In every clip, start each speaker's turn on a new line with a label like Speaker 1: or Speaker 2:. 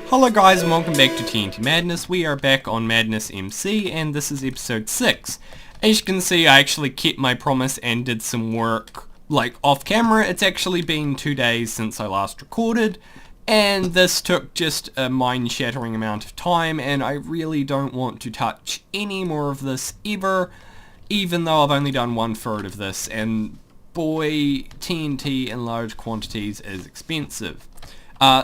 Speaker 1: Hello guys and welcome back to TNT Madness. We are back on MadnessMC and this is episode 6. As you can see, I actually kept my promise and did some work like off camera. It's actually been 2 days since I last recorded and this took just a mind-shattering amount of time and I really don't want to touch any more of this ever, even though I've only done 1/3 of this, and boy, TNT in large quantities is expensive.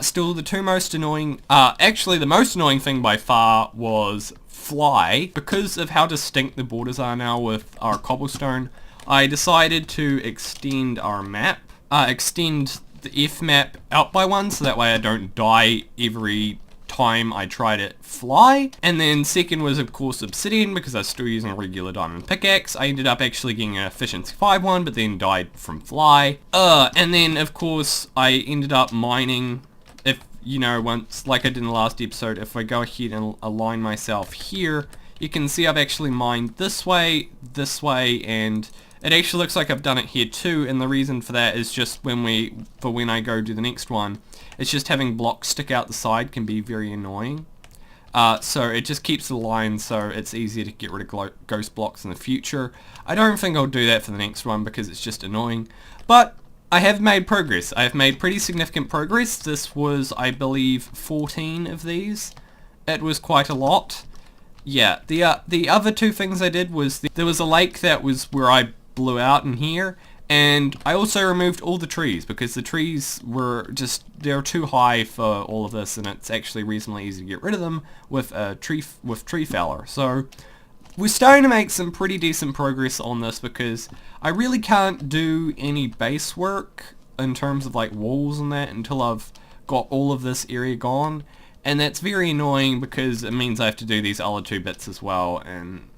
Speaker 1: Still, the two most annoying, actually the most annoying thing by far was fly. Because of how distinct the borders are now with our cobblestone, I decided to extend our map, extend the F map out by one, so that way I don't die every time I try to fly. And then second was of course obsidian, because I was still using a regular diamond pickaxe. I ended up actually getting an efficiency 5 one, but then died from fly. And then of course I ended up mining. If you know, once, like I did in the last episode, if I go ahead and align myself here, you can see I've actually mined this way, and it actually looks like I've done it here too, and the reason for that is just when I go do the next one, it's just having blocks stick out the side can be very annoying. So it just keeps the line so it's easier to get rid of ghost blocks in the future. I don't think I'll do that for the next one because it's just annoying, but I have made progress. I have made pretty significant progress. This was, I believe, 14 of these. It was quite a lot. Yeah, the other two things I did was, there was a lake that was where I blew out in here, and I also removed all the trees because the trees were just, they're too high for all of this, and it's actually reasonably easy to get rid of them with a tree feller. So we're starting to make some pretty decent progress on this because I really can't do any base work in terms of like walls and that until I've got all of this area gone, and that's very annoying because it means I have to do these other two bits as well, and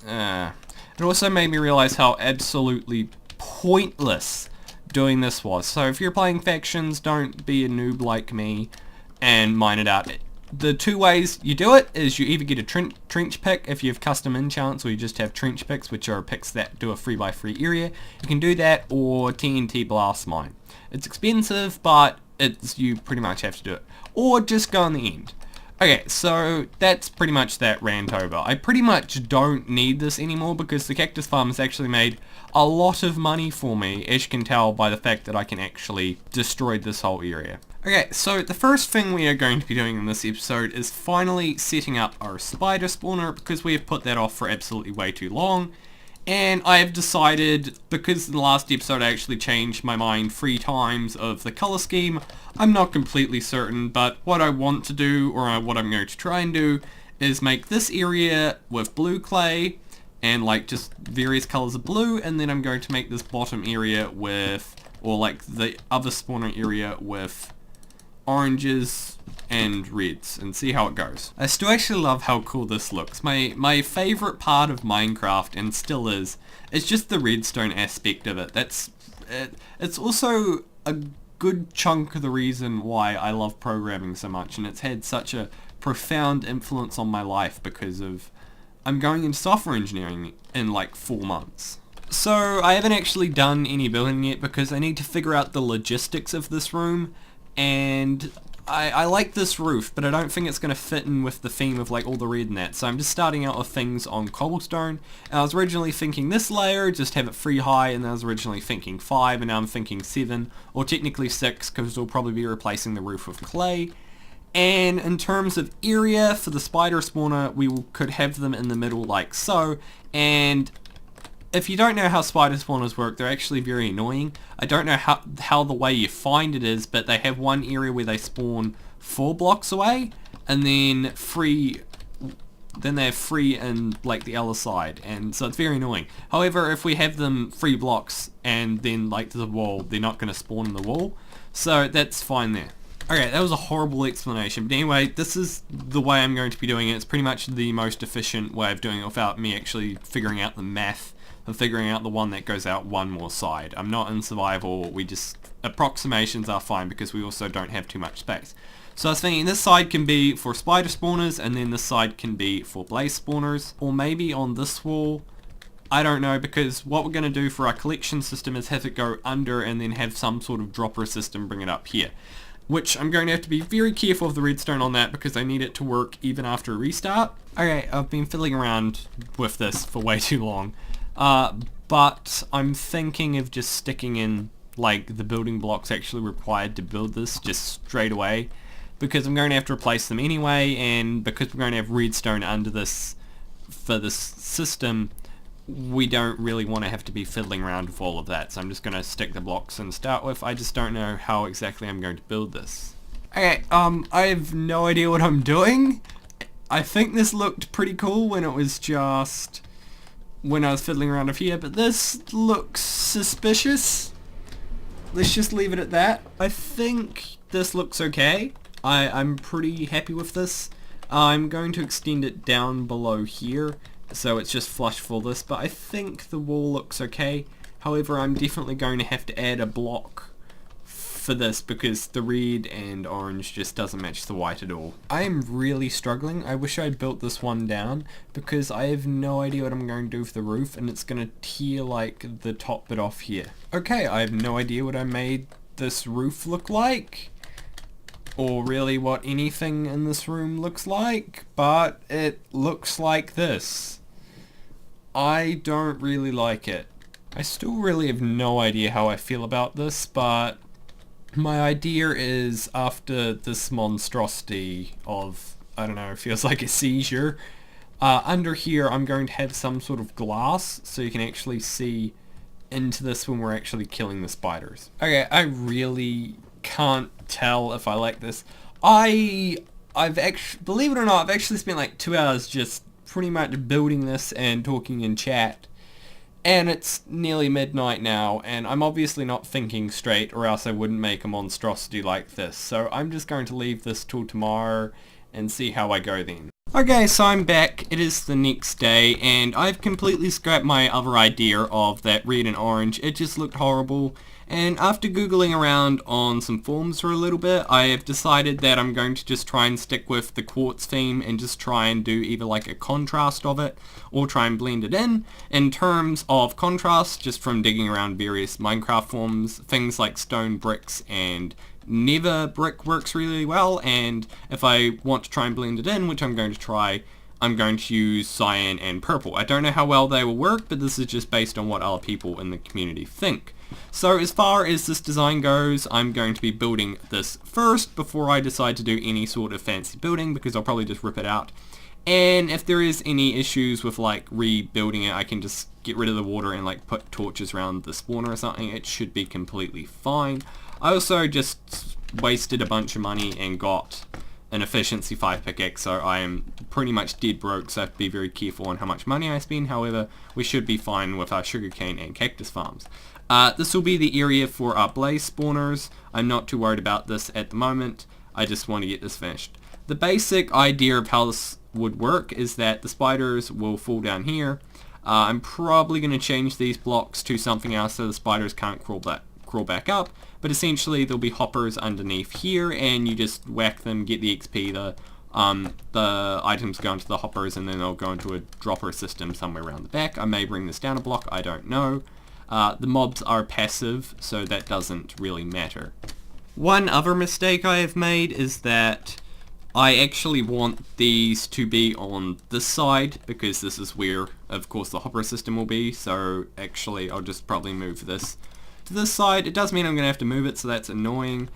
Speaker 1: it also made me realize how absolutely pointless doing this was. So if you're playing factions, don't be a noob like me and mine it out. The two ways you do it is you either get a trench pick if you have custom enchants, or you just have trench picks, which are picks that do a 3x3 area. You can do that, or TNT blast mine. It's expensive, but you pretty much have to do it. Or just go on the end. Okay, so that's pretty much that rant over. I pretty much don't need this anymore because the cactus farm has actually made a lot of money for me, as you can tell by the fact that I can actually destroy this whole area. Okay, so the first thing we are going to be doing in this episode is finally setting up our spider spawner, because we have put that off for absolutely way too long. And I have decided, because in the last episode I actually changed my mind 3 times of the colour scheme, I'm not completely certain, but what I want to do, or what I'm going to try and do, is make this area with blue clay, and like just various colours of blue, and then I'm going to make this bottom area with, or like the other spawner area with oranges and reds, and see how it goes. I still actually love how cool this looks. My favourite part of Minecraft, and still is just the redstone aspect of it. It's also a good chunk of the reason why I love programming so much, and it's had such a profound influence on my life because of, I'm going into software engineering in like 4 months. So I haven't actually done any building yet because I need to figure out the logistics of this room, and I like this roof, but I don't think it's going to fit in with the theme of like all the red and that, so I'm just starting out with things on cobblestone. And I was originally thinking this layer, just have it 3 high, and I was originally thinking 5, and now I'm thinking 7, or technically 6, because we'll probably be replacing the roof with clay. And in terms of area for the spider spawner, could have them in the middle like so, and if you don't know how spider spawners work, they're actually very annoying. I don't know how the way you find it is, but they have one area where they spawn 4 blocks away, and then they have 3 in like the other side, and so it's very annoying. However, if we have them 3 blocks and then like there's a wall, they're not going to spawn in the wall, so that's fine there. Okay, that was a horrible explanation, but anyway, this is the way I'm going to be doing it. It's pretty much the most efficient way of doing it without me actually figuring out the math of figuring out the one that goes out one more side. I'm not in survival, approximations are fine because we also don't have too much space. So I was thinking this side can be for spider spawners, and then this side can be for blaze spawners, or maybe on this wall, I don't know, because what we're going to do for our collection system is have it go under and then have some sort of dropper system bring it up here. which I'm going to have to be very careful of the redstone on that because I need it to work even after a restart. Okay, I've been fiddling around with this for way too long, but I'm thinking of just sticking in like the building blocks actually required to build this just straight away, because I'm going to have to replace them anyway, and because we're going to have redstone under this for this system, we don't really want to have to be fiddling around with all of that, so I'm just going to stick the blocks in to start with. I just don't know how exactly I'm going to build this. Okay, I have no idea what I'm doing. I think this looked pretty cool when it was just when I was fiddling around with here, but this looks suspicious. Let's just leave it at that. I think this looks okay. I'm pretty happy with this. I'm going to extend it down below here, so it's just flush for this, but I think the wall looks okay. However, I'm definitely going to have to add a block for this because the red and orange just doesn't match the white at all. I am really struggling. I wish I built this one down because I have no idea what I'm going to do with the roof, and it's going to tear like the top bit off here. Okay, I have no idea what I made this roof look like, or really what anything in this room looks like, but it looks like this. I don't really like it. I still really have no idea how I feel about this, but my idea is after this monstrosity of, I don't know, it feels like a seizure, under here I'm going to have some sort of glass so you can actually see into this when we're actually killing the spiders. Okay, I really can't tell if I like this. I've actually, believe it or not, I've actually spent like 2 hours just pretty much building this and talking in chat, and it's nearly midnight now, and I'm obviously not thinking straight, or else I wouldn't make a monstrosity like this. So I'm just going to leave this till tomorrow and see how I go then. Okay, so I'm back. It is the next day, and I've completely scrapped my other idea of that red and orange. It just looked horrible, and after googling around on some forums for a little bit, I have decided that I'm going to just try and stick with the quartz theme and just try and do either like a contrast of it or try and blend it in. In terms of contrast, just from digging around various Minecraft forums, things like stone bricks and nether brick works really well, and if I want to try and blend it in, which I'm going to try, I'm going to use cyan and purple. I don't know how well they will work, but this is just based on what other people in the community think. So as far as this design goes, I'm going to be building this first before I decide to do any sort of fancy building, because I'll probably just rip it out. And if there is any issues with like rebuilding it, I can just get rid of the water and like put torches around the spawner or something. It should be completely fine. I also just wasted a bunch of money and got an efficiency 5 pickaxe, so I am pretty much dead broke, so I have to be very careful on how much money I spend. However, we should be fine with our sugarcane and cactus farms. This will be the area for our blaze spawners. I'm not too worried about this at the moment. I just want to get this finished. The basic idea of how this would work is that the spiders will fall down here. I'm probably going to change these blocks to something else so the spiders can't crawl back up, but essentially there'll be hoppers underneath here, and you just whack them, get the XP, the items go into the hoppers, and then they'll go into a dropper system somewhere around the back. I may bring this down a block, I don't know. The mobs are passive, so that doesn't really matter. One other mistake I have made is that I actually want these to be on this side, because this is where, of course, the hopper system will be, so actually I'll just probably move this to this side. It does mean I'm going to have to move it, so that's annoying.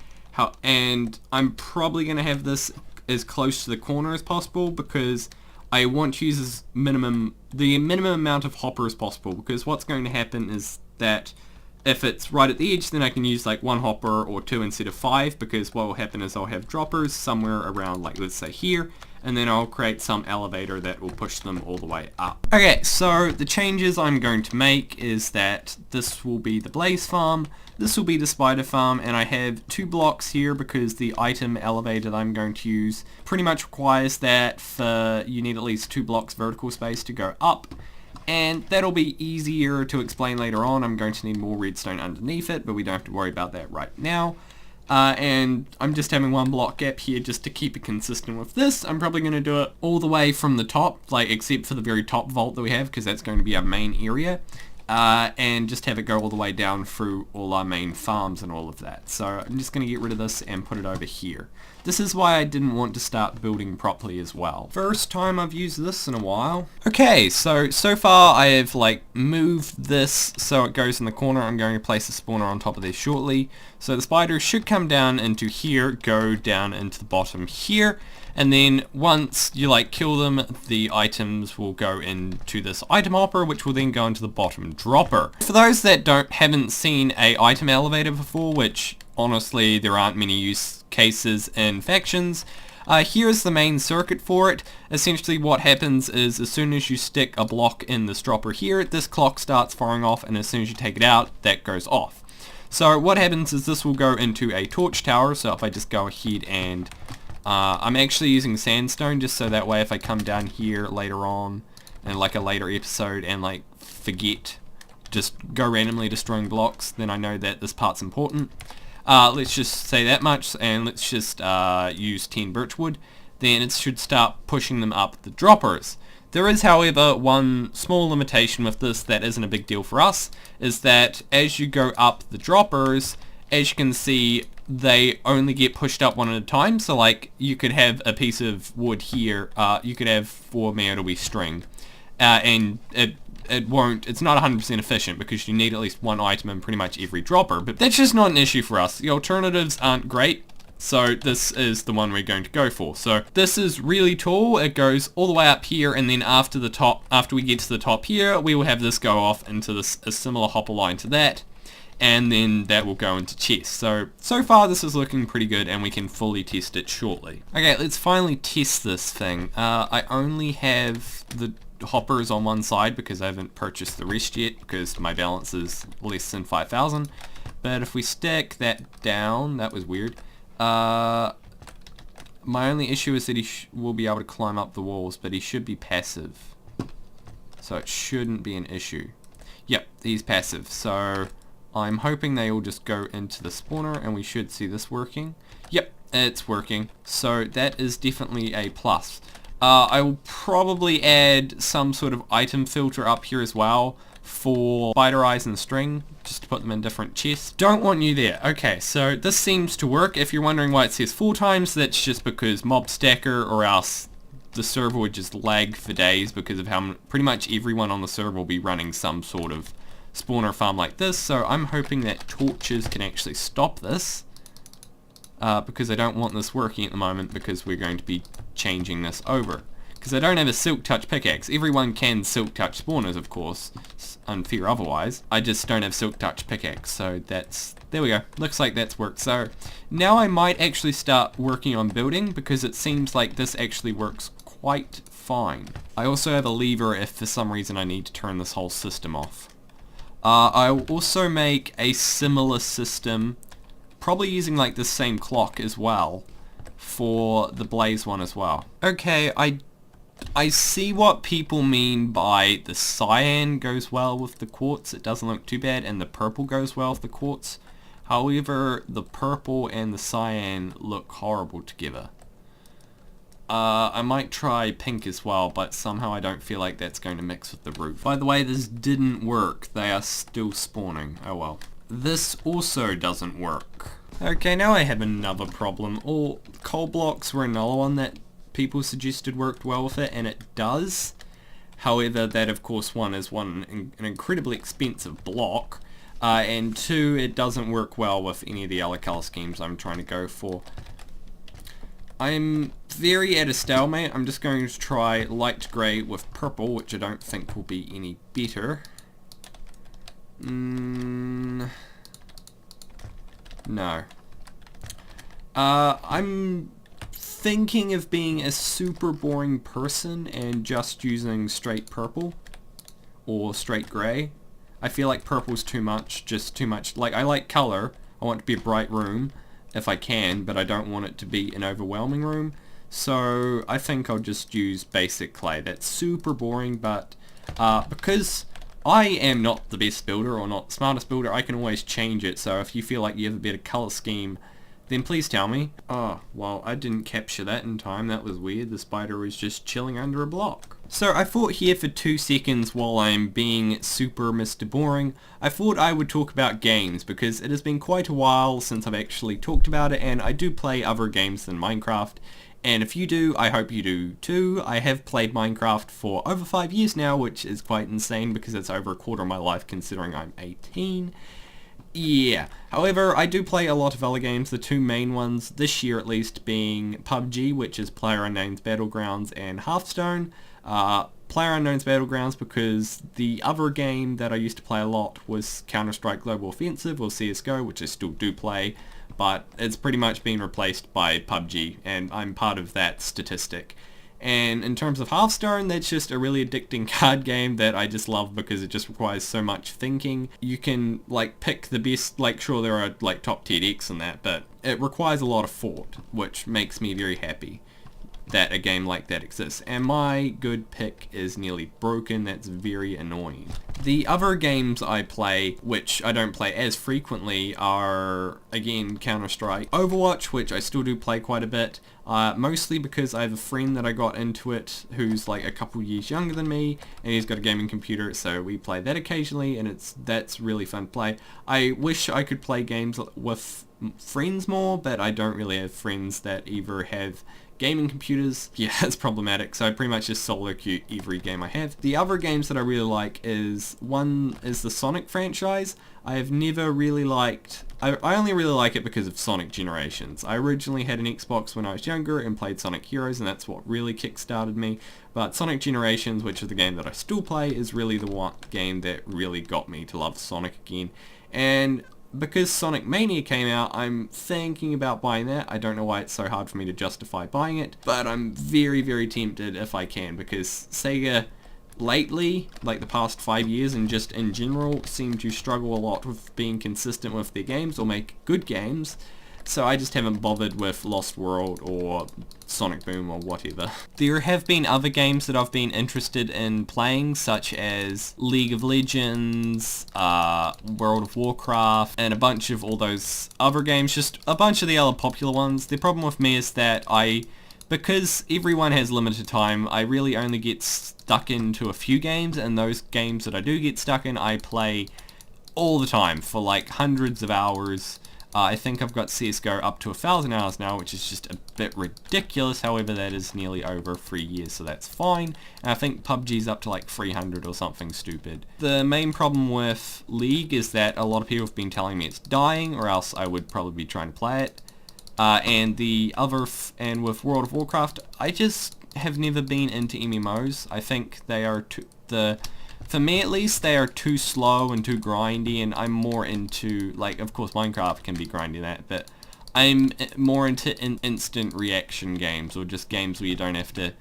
Speaker 1: And I'm probably going to have this as close to the corner as possible, because I want to use the minimum amount of hopper as possible, because what's going to happen is that if it's right at the edge, then I can use like 1 hopper or 2 instead of 5, because what will happen is I'll have droppers somewhere around, like let's say here, and then I'll create some elevator that will push them all the way up. Okay, so the changes I'm going to make is that this will be the blaze farm, this will be the spider farm, and I have 2 blocks here because the item elevator that I'm going to use pretty much requires that you need at least 2 blocks vertical space to go up. And that'll be easier to explain later on. I'm going to need more redstone underneath it, but we don't have to worry about that right now. And I'm just having 1 block gap here just to keep it consistent with this. I'm probably going to do it all the way from the top, like except for the very top vault that we have, because that's going to be our main area. and just have it go all the way down through all our main farms and all of that. So I'm just going to get rid of this and put it over here. This is why I didn't want to start building properly as well. First time I've used this in a while. Okay, so far I have like moved this so it goes in the corner. I'm going to place a spawner on top of this shortly. So the spiders should come down into here, go down into the bottom here, and then once you like kill them, the items will go into this item hopper, which will then go into the bottom dropper. For those that haven't seen a item elevator before, which honestly there aren't many use cases in factions, here's the main circuit for it. Essentially what happens is as soon as you stick a block in this dropper here, this clock starts firing off, and as soon as you take it out, that goes off. So what happens is this will go into a torch tower. So if I just go ahead and I'm actually using sandstone just so that way if I come down here later on in like a later episode and like forget, just go randomly destroying blocks, then I know that this part's important. Let's just say that much, and let's just use 10 birchwood. Then it should start pushing them up the droppers. There is, however, one small limitation with this that isn't a big deal for us, is that as you go up the droppers, as you can see, they only get pushed up one at a time. So like you could have a piece of wood here, you could have 4 metal string, and it's not 100% efficient because you need at least one item in pretty much every dropper, but that's just not an issue for us. The alternatives aren't great, so this is the one we're going to go for. So this is really tall. It goes all the way up here, and then after we get to the top here, we will have this go off into a similar hopper line to that, and then that will go into chests. So far this is looking pretty good, and we can fully test it shortly. Okay, let's finally test this thing. I only have the hoppers on one side because I haven't purchased the rest yet because my balance is less than 5,000. But if we stack that down, that was weird. My only issue is that he will be able to climb up the walls, but he should be passive. So it shouldn't be an issue. Yep, he's passive. So I'm hoping they all just go into the spawner and we should see this working. Yep, it's working. So that is definitely a plus. I will probably add some sort of item filter up here as well for spider eyes and string, just to put them in different chests. Don't want you there. Okay, so this seems to work. If you're wondering why it says 4 times, that's just because mob stacker, or else the server would just lag for days because of how pretty much everyone on the server will be running some sort of spawner farm like this. So I'm hoping that torches can actually stop this. Because I don't want this working at the moment because we're going to be changing this over. Because I don't have a silk touch pickaxe. Everyone can silk touch spawners, of course. It's unfair otherwise. I just don't have silk touch pickaxe, so there we go. Looks like that's worked. So now I might actually start working on building because it seems like this actually works quite fine. I also have a lever if for some reason I need to turn this whole system off. I'll also make a similar system, probably using like the same clock as well, for the blaze one as well. Okay, I see what people mean by the cyan goes well with the quartz. It doesn't look too bad, and the purple goes well with the quartz. However, the purple and the cyan look horrible together. I might try pink as well, but somehow I don't feel like that's going to mix with the roof. By the way, this didn't work. They are still spawning. Oh well. This also doesn't work. Okay, now I have another problem. All coal blocks were another one that people suggested worked well with it, and it does. However, that of course is an incredibly expensive block, and 2, it doesn't work well with any of the other color schemes I'm trying to go for. I'm very at a stalemate. I'm just going to try light grey with purple, which I don't think will be any better. No. I'm thinking of being a super boring person and just using straight purple or straight grey. I feel like purple's too much, just too much. Like, I like colour. I want it to be a bright room if I can, but I don't want it to be an overwhelming room. So I think I'll just use basic clay. That's super boring, but because I am not the best builder or not the smartest builder, I can always change it. So if you feel like you have a better colour scheme, then please tell me. Oh, well, I didn't capture that in time. That was weird. The spider was just chilling under a block. So I thought here for 2 seconds while I'm being super Mr. Boring, I thought I would talk about games because it has been quite a while since I've actually talked about it, and I do play other games than Minecraft. And if you do, I hope you do too. I have played Minecraft for over 5 years now, which is quite insane because it's over a quarter of my life considering I'm 18. Yeah, however, I do play a lot of other games, the 2 main ones, this year at least, being PUBG, which is PlayerUnknown's Battlegrounds, and Hearthstone. PlayerUnknown's Battlegrounds because the other game that I used to play a lot was Counter-Strike Global Offensive, or CSGO, which I still do play, but it's pretty much been replaced by PUBG, and I'm part of that statistic. And in terms of Hearthstone, that's just a really addicting card game that I just love because it just requires so much thinking. You can, like, pick the best, like, sure there are, like, top tier decks and that, but it requires a lot of thought, which makes me very happy that a game like that exists. And my good pick is nearly broken. That's very annoying. The other games I play, which I don't play as frequently, are, again, Counter-Strike, Overwatch, which I still do play quite a bit, mostly because I have a friend that I got into it who's like a couple years younger than me, and he's got a gaming computer, so we play that occasionally, and that's really fun to play. I wish I could play games with friends more, but I don't really have friends that either have gaming computers. Yeah, it's problematic, so I pretty much just solo queue every game I have. The other games that I really like is, one is the Sonic franchise. I have never really liked, I only really like it because of Sonic Generations. I originally had an Xbox when I was younger and played Sonic Heroes, and that's what really kick-started me. But Sonic Generations, which is the game that I still play, is really the one game that really got me to love Sonic again. And because Sonic Mania came out, I'm thinking about buying that. I don't know why it's so hard for me to justify buying it, but I'm very, very tempted if I can, because Sega lately, like the past 5 years and just in general, seem to struggle a lot with being consistent with their games or make good games. So I just haven't bothered with Lost World or Sonic Boom or whatever. There have been other games that I've been interested in playing, such as League of Legends, World of Warcraft, and a bunch of all those other games, just a bunch of the other popular ones. The problem with me is that because everyone has limited time, I really only get stuck into a few games, and those games that I do get stuck in, I play all the time for like hundreds of hours. I think I've got CSGO up to 1,000 hours now, which is just a bit ridiculous. However, that is nearly over 3 years, so that's fine. And I think PUBG's up to like 300 or something stupid. The main problem with League is that a lot of people have been telling me it's dying, or else I would probably be trying to play it. And with World of Warcraft, I just have never been into MMOs. I think they are for me at least, they are too slow and too grindy, and I'm more into, like, of course Minecraft can be grindy that, but I'm more into instant reaction games, or just games where you don't have to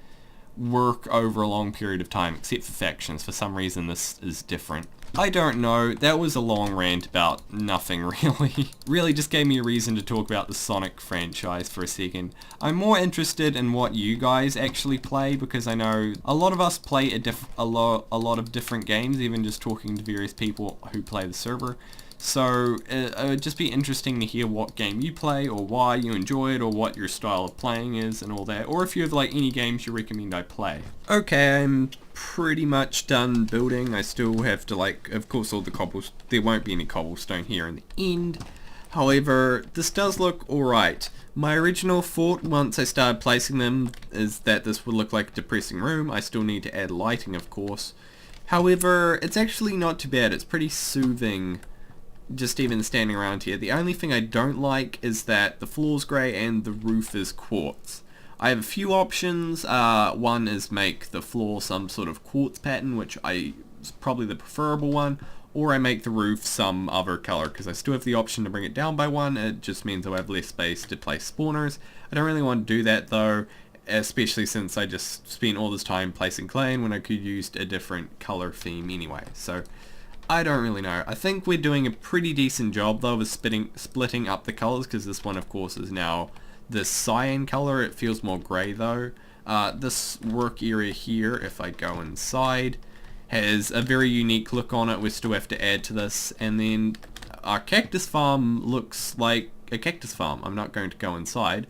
Speaker 1: work over a long period of time, except for factions. For some reason this is different. I don't know, that was a long rant about nothing really. Really just gave me a reason to talk about the Sonic franchise for a second. I'm more interested in what you guys actually play, because I know a lot of us play a lot of different games, even just talking to various people who play the server. So it would just be interesting to hear what game you play, or why you enjoy it, or what your style of playing is and all that, or if you have like any games you recommend I play. Okay, I'm pretty much done building. I still have to, like, of course all the there won't be any cobblestone here in the end. However, this does look alright. My original thought once I started placing them is that this would look like a depressing room. I still need to add lighting, of course. However, it's actually not too bad. It's pretty soothing just even standing around here. The only thing I don't like is that the floor's grey and the roof is quartz. I have a few options. One is make the floor some sort of quartz pattern, which is probably the preferable one, or I make the roof some other color, because I still have the option to bring it down by one. It just means I'll have less space to place spawners. I don't really want to do that though, especially since I just spent all this time placing clay when I could use a different color theme anyway. So I don't really know. I think we're doing a pretty decent job though of splitting up the colors, because this one of course is now this cyan color. It feels more grey though. This work area here, if I go inside, has a very unique look on it. We still have to add to this. And then our cactus farm looks like a cactus farm. I'm not going to go inside.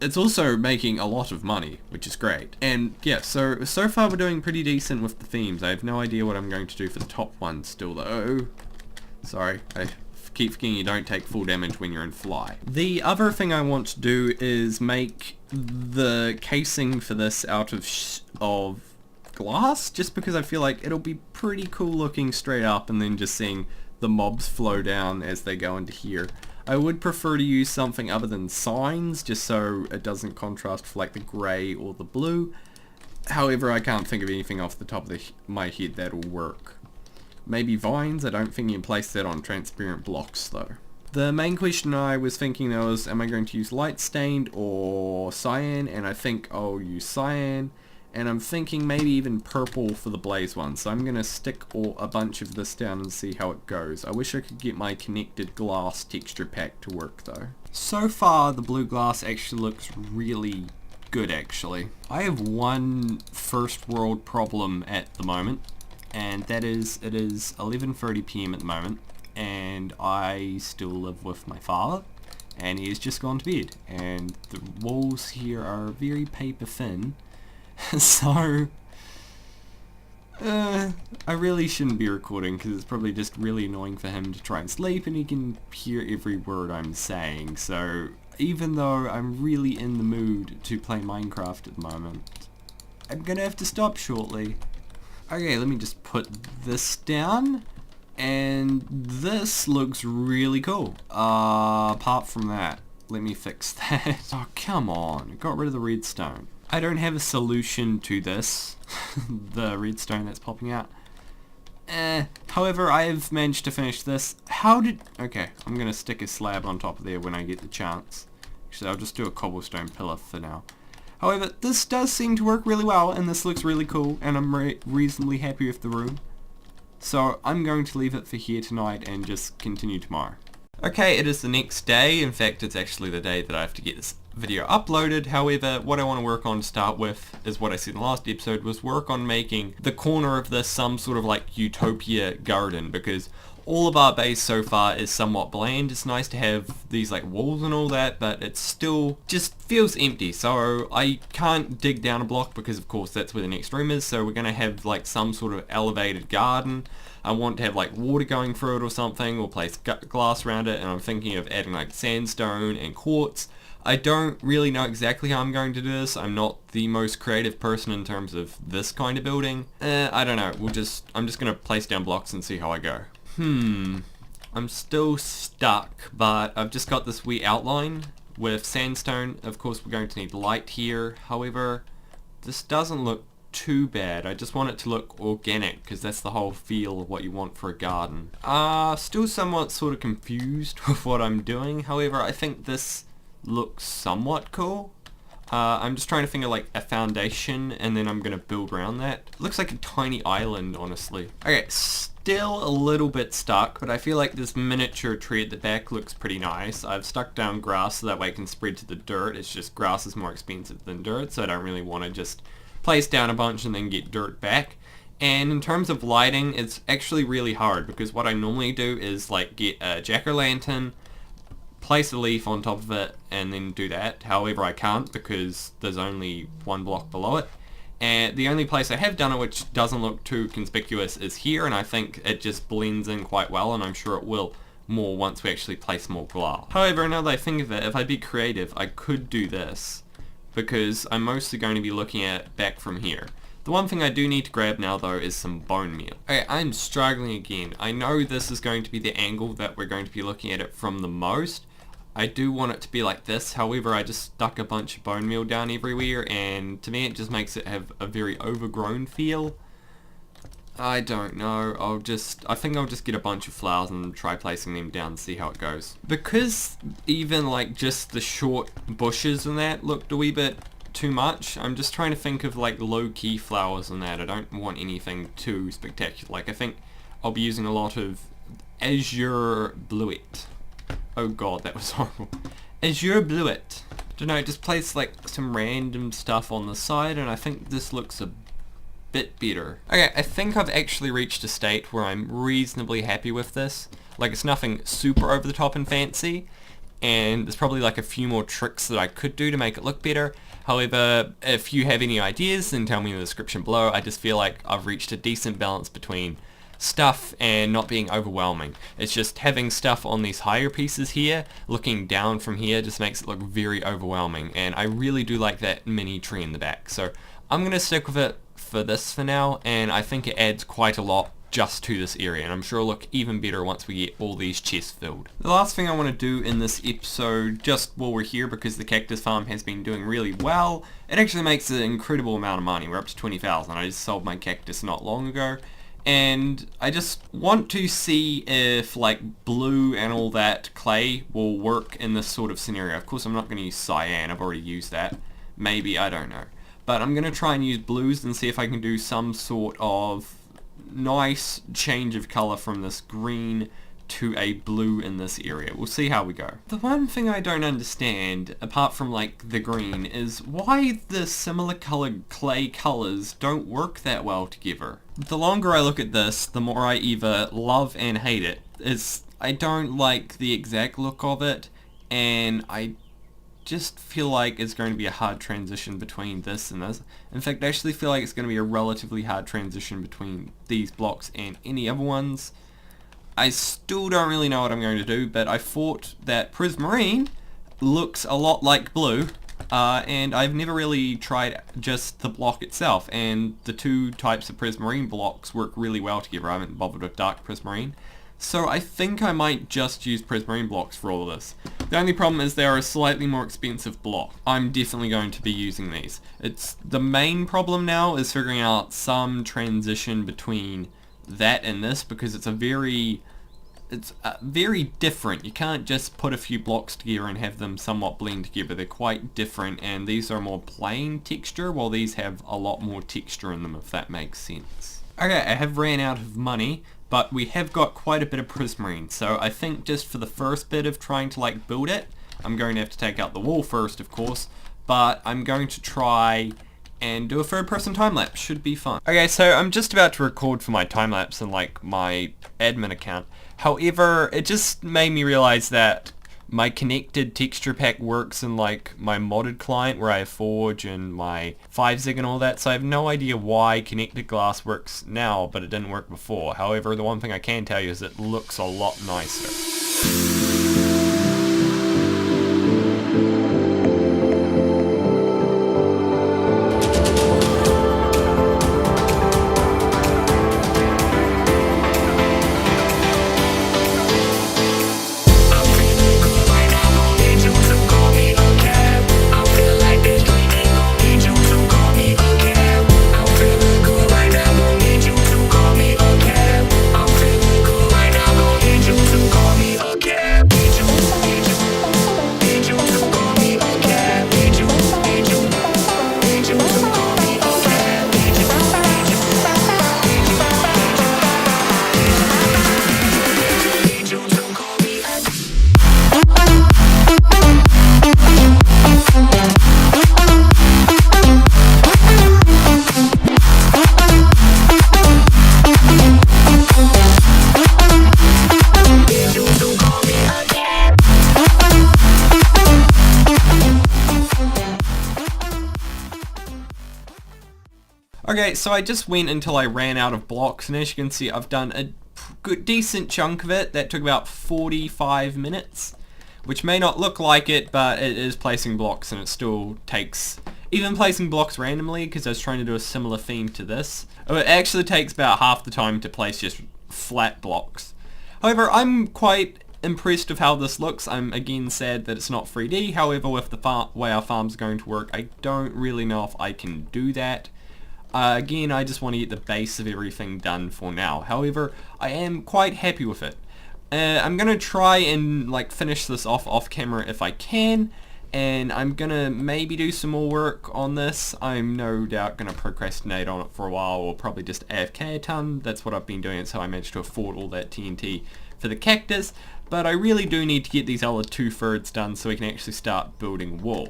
Speaker 1: it's also making a lot of money, which is great. And yeah, so far we're doing pretty decent with the themes. I have no idea what I'm going to do for the top one still though. Sorry, I keep forgetting you don't take full damage when you're in fly. The other thing I want to do is make the casing for this out of glass, just because I feel like it'll be pretty cool looking straight up and then just seeing the mobs flow down as they go into here. I would prefer to use something other than signs, just so it doesn't contrast with like the grey or the blue. However, I can't think of anything off the top of my head that'll work. Maybe vines? I don't think you can place that on transparent blocks though. The main question I was thinking though is, am I going to use light stained or cyan? And I think I'll use cyan. And I'm thinking maybe even purple for the blaze one. So I'm going to stick a bunch of this down and see how it goes. I wish I could get my connected glass texture pack to work though. So far the blue glass actually looks really good actually. I have one first world problem at the moment. And that is, it is 11:30 PM at the moment. And I still live with my father. And he has just gone to bed. And the walls here are very paper thin. So, I really shouldn't be recording because it's probably just really annoying for him to try and sleep and he can hear every word I'm saying. So, even though I'm really in the mood to play Minecraft at the moment, I'm gonna have to stop shortly. Okay, let me just put this down. And this looks really cool. Apart from that, let me fix that. Oh, come on. I got rid of the redstone. I don't have a solution to this, the redstone that's popping out. However, I have managed to finish this. Okay, I'm going to stick a slab on top of there when I get the chance. Actually, I'll just do a cobblestone pillar for now. However, this does seem to work really well, and this looks really cool, and I'm reasonably happy with the room. So, I'm going to leave it for here tonight and just continue tomorrow. Okay, it is the next day. In fact, it's actually the day that I have to get this video uploaded. However, what I want to work on to start with is what I said in the last episode, was work on making the corner of this some sort of like utopia garden, because all of our base so far is somewhat bland. It's nice to have these like walls and all that, but it still just feels empty. So I can't dig down a block because of course that's where the next room is. So we're going to have like some sort of elevated garden. I want to have like water going through it or something, or place glass around it, and I'm thinking of adding like sandstone and quartz. I don't really know exactly how I'm going to do this. I'm not the most creative person in terms of this kind of building. I don't know. I'm just going to place down blocks and see how I go. I'm still stuck, but I've just got this wee outline with sandstone. Of course, we're going to need light here. However, this doesn't look too bad. I just want it to look organic, because that's the whole feel of what you want for a garden. Still somewhat sort of confused with what I'm doing. However, I think this looks somewhat cool. I'm just trying to think of like a foundation, and then I'm going to build around that. It looks like a tiny island, honestly. Okay, still a little bit stuck, but I feel like this miniature tree at the back looks pretty nice. I've stuck down grass so that way it can spread to the dirt. It's just grass is more expensive than dirt, so I don't really want to just place down a bunch and then get dirt back. And in terms of lighting, it's actually really hard, because what I normally do is like get a jack-o'-lantern, place a leaf on top of it, and then do that. However, I can't because there's only one block below it. And the only place I have done it which doesn't look too conspicuous is here, and I think it just blends in quite well, and I'm sure it will more once we actually place more glass. However, now that I think of it, if I'd be creative, I could do this, because I'm mostly going to be looking at it back from here. The one thing I do need to grab now though is some bone meal. Okay, I'm struggling again. I know this is going to be the angle that we're going to be looking at it from the most. I do want it to be like this, however I just stuck a bunch of bone meal down everywhere, and to me it just makes it have a very overgrown feel. I don't know, I think I'll just get a bunch of flowers and try placing them down and see how it goes. Because even like just the short bushes and that looked a wee bit too much, I'm just trying to think of like low-key flowers and that. I don't want anything too spectacular. Like I think I'll be using a lot of azure bluet. Oh god, that was horrible. Azure bluet. Don't know, just place like some random stuff on the side, and I think this looks a bit better. Okay, I think I've actually reached a state where I'm reasonably happy with this. Like, it's nothing super over the top and fancy, and there's probably like a few more tricks that I could do to make it look better. However, if you have any ideas, then tell me in the description below. I just feel like I've reached a decent balance between stuff and not being overwhelming. It's just having stuff on these higher pieces here, looking down from here just makes it look very overwhelming, and I really do like that mini tree in the back. So I'm going to stick with it for this for now, and I think it adds quite a lot just to this area, and I'm sure it'll look even better once we get all these chests filled. The last thing I want to do in this episode, just while we're here, because the cactus farm has been doing really well, it actually makes an incredible amount of money. We're up to 20,000. I just sold my cactus not long ago, and I just want to see if like blue and all that clay will work in this sort of scenario. Of course I'm not going to use cyan, I've already used that. Maybe, I don't know. But I'm going to try and use blues and see if I can do some sort of nice change of colour from this green to a blue in this area. We'll see how we go. The one thing I don't understand, apart from like the green, is why the similar coloured clay colours don't work that well together. The longer I look at this, the more I either love and hate it. I don't like the exact look of it, and I just feel like it's going to be a hard transition between this and this. In fact, I actually feel like it's going to be a relatively hard transition between these blocks and any other ones. I still don't really know what I'm going to do, but I thought that prismarine looks a lot like blue, and I've never really tried just the block itself, and the two types of prismarine blocks work really well together. I haven't bothered with dark prismarine. So I think I might just use prismarine blocks for all of this. The only problem is they are a slightly more expensive block. I'm definitely going to be using these. The main problem now is figuring out some transition between that and this, because it's very different. You can't just put a few blocks together and have them somewhat blend together. They're quite different, and these are more plain texture, while these have a lot more texture in them, if that makes sense. Okay, I have ran out of money, but we have got quite a bit of prismarine, so I think just for the first bit of trying to like build it, I'm going to have to take out the wall first, of course, but I'm going to try and do a third person time lapse. Should be fun. Okay, so I'm just about to record for my time lapse in like my admin account. However, it just made me realize that my connected texture pack works in like my modded client where I have Forge and my 5zig and all that, so I have no idea why connected glass works now but it didn't work before. However, the one thing I can tell you is it looks a lot nicer. Okay, so I just went until I ran out of blocks, and as you can see I've done a good decent chunk of it. That took about 45 minutes, which may not look like it, but it is placing blocks, and it still takes, even placing blocks randomly, because I was trying to do a similar theme to this, it actually takes about half the time to place just flat blocks. However, I'm quite impressed with how this looks. I'm again sad that it's not 3D, however with the way our farm's going to work, I don't really know if I can do that. Again, I just want to get the base of everything done for now. However, I am quite happy with it. I'm going to try and like finish this off camera if I can, and I'm going to maybe do some more work on this. I'm no doubt going to procrastinate on it for a while, or probably just AFK a ton. That's what I've been doing. It's how I managed to afford all that TNT for the cactus. But I really do need to get these other 2/3 done so we can actually start building walls.